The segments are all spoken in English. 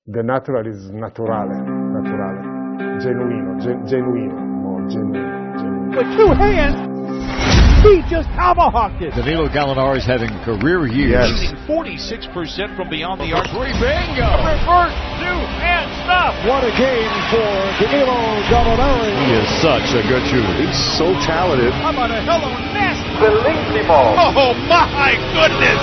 The natural is naturale, genuino, more genuino. With two hands, he just tomahawked it. Danilo Gallinari's having career years. Shooting 46% from beyond the arc. Bingo! Reverse, and stop. What a game for Danilo Gallinari. He is such a good shooter. He's so talented. How about a hello nest? Bellissimo. Oh my goodness!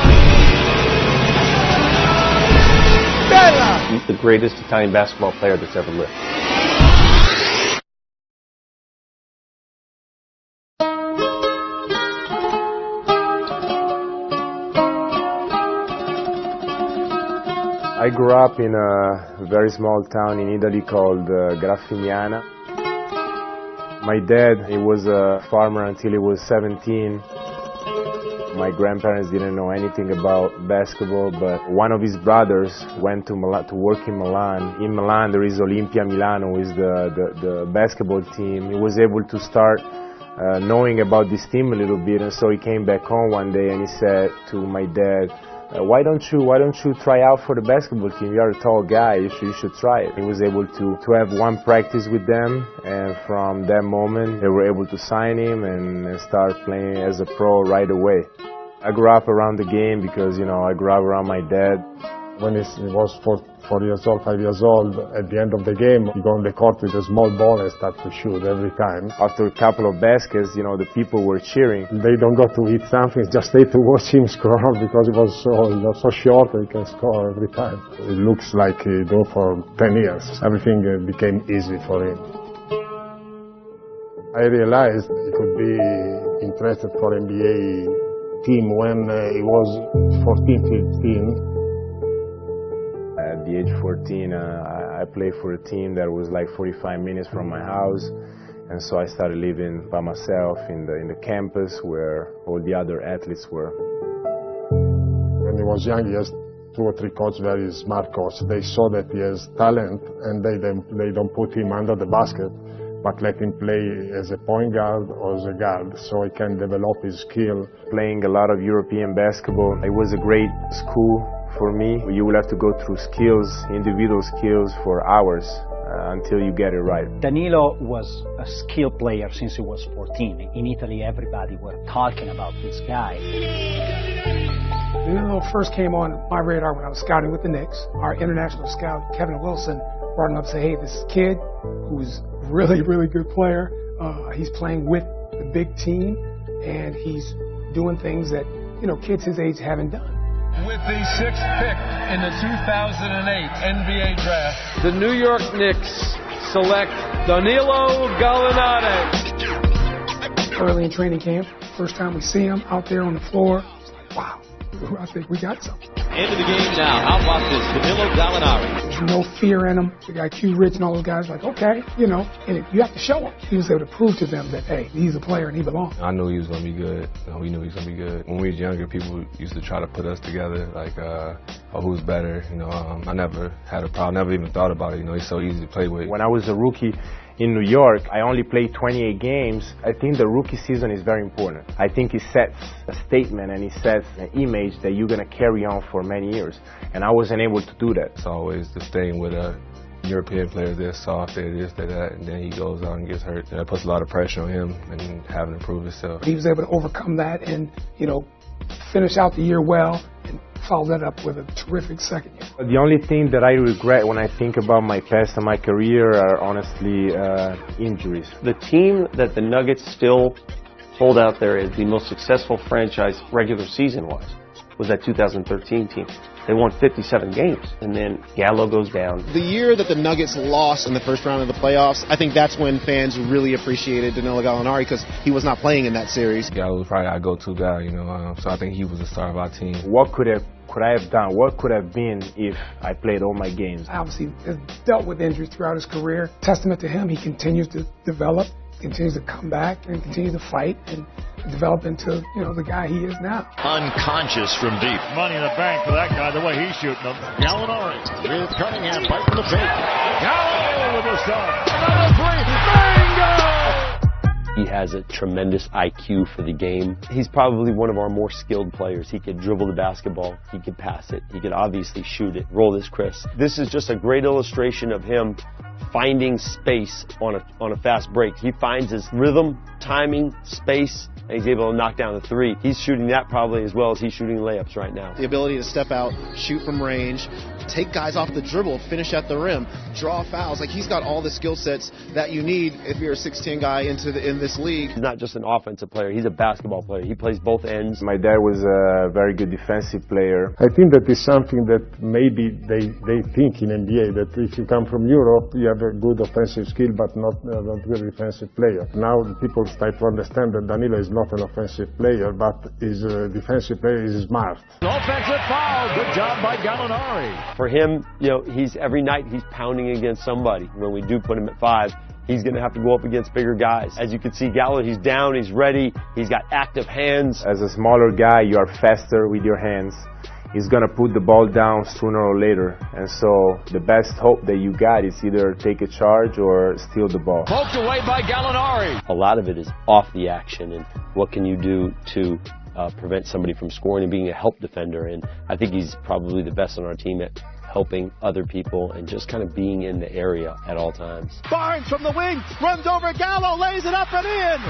Bella! He's the greatest Italian basketball player that's ever lived. I grew up in a very small town in Italy called Graffignana. My dad, he was a farmer until he was 17. My grandparents didn't know anything about basketball, but one of his brothers went to Milan, to work in Milan. In Milan, there is Olimpia Milano, is the basketball team. He was able to start knowing about this team a little bit, and so he came back home one day and he said to my dad, why don't you try out for the basketball team? You are a tall guy, you should try it. He was able to have one practice with them, and from that moment they were able to sign him and start playing as a pro right away. I grew up around the game because, I grew up around my dad. When he was 4 years old, 5 years old, at the end of the game, he go on the court with a small ball and start to shoot every time. After a couple of baskets, the people were cheering. They don't go to eat something, just stay to watch him score because he was so short and he can score every time. It looks like he do for 10 years. Everything became easy for him. I realized he could be interested for NBA team when he was 14, 15. At the age of 14, I played for a team that was like 45 minutes from my house, and so I started living by myself in the campus where all the other athletes were. When he was young, he has 2 or 3 coaches, very smart coaches. They saw that he has talent, and they don't put him under the basket, but let him play as a point guard or as a guard, so he can develop his skill. Playing a lot of European basketball, it was a great school for me. You will have to go through skills, individual skills for hours until you get it right. Danilo was a skilled player since he was 14. In Italy, everybody were talking about this guy. Danilo first came on my radar when I was scouting with the Knicks. Our international scout, Kevin Wilson, brought him up and said, hey, this kid who's really, really good player, he's playing with the big team, and he's doing things that, kids his age haven't done. With the 6th pick in the 2008 NBA draft, the New York Knicks select Danilo Gallinari. Early in training camp, first time we see him out there on the floor, it's like, wow, I think we got something. Into the game now. How about this? Danilo Gallinari. There's no fear in him. The guy Q Rich and all those guys like, okay, and you have to show him. He was able to prove to them that, hey, he's a player and he belongs. I knew he was going to be good. We knew he was going to be good. When we was younger, people used to try to put us together, like, who's better. I never had a problem, never even thought about it. He's so easy to play with. When I was a rookie in New York, I only played 28 games. I think the rookie season is very important. I think it sets a statement and it sets an image that you're going to carry on for many years. And I wasn't able to do that. It's always the staying with a European player, they're soft, they're this, they're that, and then he goes out and gets hurt. That puts a lot of pressure on him and having to prove himself. He was able to overcome that and, finish out the year well and follow that up with a terrific second year. The only thing that I regret when I think about my past and my career are honestly injuries. The team that the Nuggets still hold out there as the most successful franchise regular season-wise was that 2013 team. They won 57 games, and then Gallo goes down. The year that the Nuggets lost in the first round of the playoffs, I think that's when fans really appreciated Danilo Gallinari because he was not playing in that series. Gallo was probably our go-to guy, so I think he was the star of our team. What could I have done? What could have been if I played all my games? Obviously, has dealt with injuries throughout his career. Testament to him, he continues to develop, continues to come back, and continues to fight and develop into, the guy he is now. Unconscious from deep. Money in the bank for that guy, the way he's shooting them. Gallinari with Cunningham right from the fake. Gallo with a shot. Another three. Bingo! He has a tremendous IQ for the game. He's probably one of our more skilled players. He could dribble the basketball, he could pass it, he could obviously shoot it. Roll this, Chris. This is just a great illustration of him finding space on a fast break. He finds his rhythm, timing, space, and he's able to knock down the three. He's shooting that probably as well as he's shooting layups right now. The ability to step out, shoot from range, take guys off the dribble, finish at the rim, draw fouls. Like, he's got all the skill sets that you need if you're a 6'10" guy in this league. He's not just an offensive player, he's a basketball player. He plays both ends. My dad was a very good defensive player. I think that is something that maybe they think in NBA, that if you come from Europe, you have a good offensive skill but not a good defensive player. Now people start to understand that Danilo is not an offensive player, but is a defensive player, is smart. Offensive foul. Good job by Gallinari. For him, you know, every night he's pounding against somebody. When we do put him at 5, he's going to have to go up against bigger guys. As you can see, Gallo, he's down, he's ready, he's got active hands. As a smaller guy, you are faster with your hands. He's going to put the ball down sooner or later. And so the best hope that you got is either take a charge or steal the ball. Poked away by Gallinari. A lot of it is off the action, and what can you do to prevent somebody from scoring and being a help defender. And I think he's probably the best on our team at helping other people and just kind of being in the area at all times. Barnes from the wing, runs over Gallo, lays it up and in.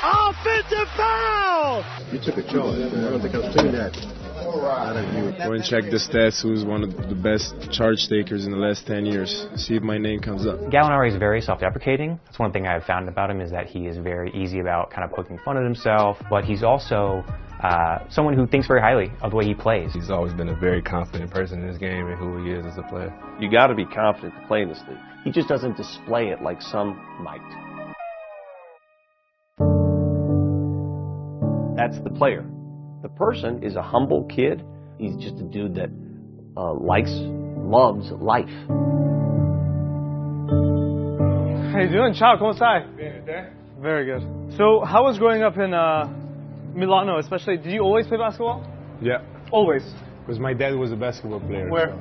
Offensive foul! You took a charge. I don't think I've seen that out of you. Go and check the stats. Who's one of the best charge takers in the last 10 years. See if my name comes up. Gallinari is very self-deprecating. That's one thing I've found about him, is that he is very easy about kind of poking fun at himself, but he's also someone who thinks very highly of the way he plays. He's always been a very confident person in his game and who he is as a player. You got to be confident to play in this league. He just doesn't display it like some might. That's the player. The person is a humble kid. He's just a dude that loves life. How you doing? Ciao, come stai? Very good. So, how was growing up in Milano, especially? Did you always play basketball? Yeah. Always? Because my dad was a basketball player. Where? So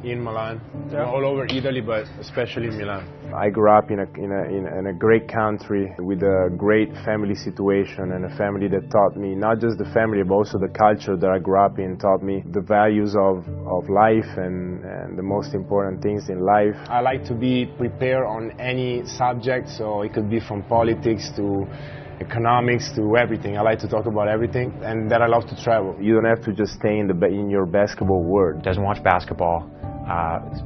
in Milan. Yeah. All over Italy, but especially in Milan. I grew up in a great country with a great family situation, and a family that taught me not just the family but also the culture that I grew up in, taught me the values of life and the most important things in life. I like to be prepared on any subject, so it could be from politics to economics to everything. I like to talk about everything, and that I love to travel. You don't have to just stay in your basketball world. Doesn't watch basketball.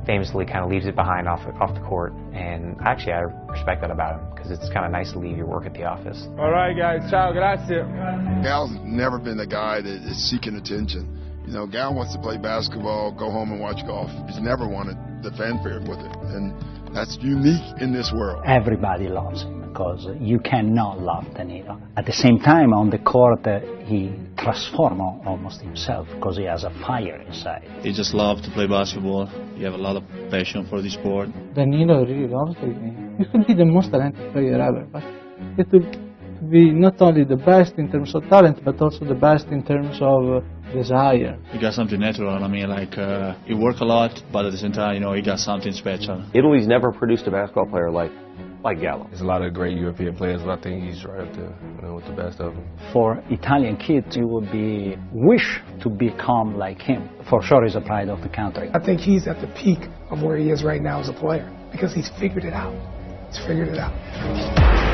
Famously kind of leaves it behind off the court, and actually I respect that about him, because it's kind of nice to leave your work at the office. All right, guys. Ciao, grazie. Gal's never been the guy that is seeking attention. You know, Gal wants to play basketball, go home and watch golf. He's never wanted the fanfare with it, and that's unique in this world. Everybody loves him, because you cannot love Danilo. At the same time, on the court, he transforms almost himself, because he has a fire inside. He just loves to play basketball. You have a lot of passion for the sport. Danilo really loves the game. He could be the most talented player ever, but it will be not only the best in terms of talent, but also the best in terms of desire. He got something natural. I mean, like, he works a lot, but at the same time, you know, he got something special. Italy's never produced a basketball player like Gallo. There's a lot of great European players, but I think he's right up there, you know, with the best of them. For Italian kids, it would be wish to become like him. For sure, he's a pride of the country. I think he's at the peak of where he is right now as a player, because he's figured it out. He's figured it out.